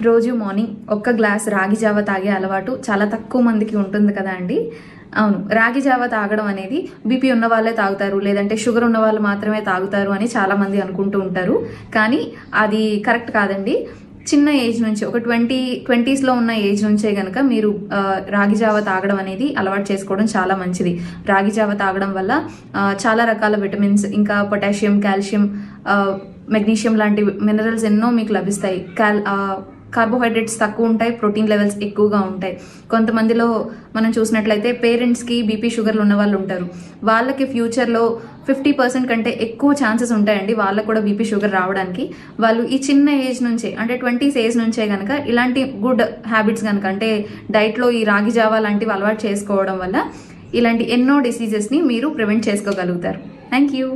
రోజు మార్నింగ్ ఒక్క గ్లాస్ రాగి జావ తాగే అలవాటు చాలా తక్కువ మందికి ఉంటుంది కదా అండి. అవును, రాగి జావ తాగడం అనేది బీపీ ఉన్న వాళ్ళే తాగుతారు, లేదంటే షుగర్ ఉన్న వాళ్ళు మాత్రమే తాగుతారు అని చాలామంది అనుకుంటూ ఉంటారు. కానీ అది కరెక్ట్ కాదండి. చిన్న ఏజ్ నుంచి ఒక 20s ఉన్న ఏజ్ నుంచే కనుక మీరు రాగి జావ తాగడం అనేది అలవాటు చేసుకోవడం చాలా మంచిది. రాగి జావ తాగడం వల్ల చాలా రకాల విటమిన్స్, ఇంకా పొటాషియం, కాల్షియం, మెగ్నీషియం లాంటి మినరల్స్ ఎన్నో మీకు లభిస్తాయి. కార్బోహైడ్రేట్స్ తక్కువ ఉంటాయి, ప్రోటీన్ లెవెల్స్ ఎక్కువగా ఉంటాయి. కొంతమందిలో మనం చూసినట్లయితే పేరెంట్స్కి బీపీ షుగర్లు ఉన్న వాళ్ళు ఉంటారు. వాళ్ళకి ఫ్యూచర్లో 50% కంటే ఎక్కువ ఛాన్సెస్ ఉంటాయండి వాళ్ళకు కూడా బీపీ షుగర్ రావడానికి. వాళ్ళు ఈ చిన్న ఏజ్ నుంచే, అంటే 20s ఏజ్ నుంచే కనుక ఇలాంటి గుడ్ హ్యాబిట్స్ కనుక, అంటే డైట్లో ఈ రాగి జావా లాంటివి అలవాటు చేసుకోవడం వల్ల ఇలాంటి ఎన్నో డిసీజెస్ని మీరు ప్రివెంట్ చేసుకోగలుగుతారు. Thank you.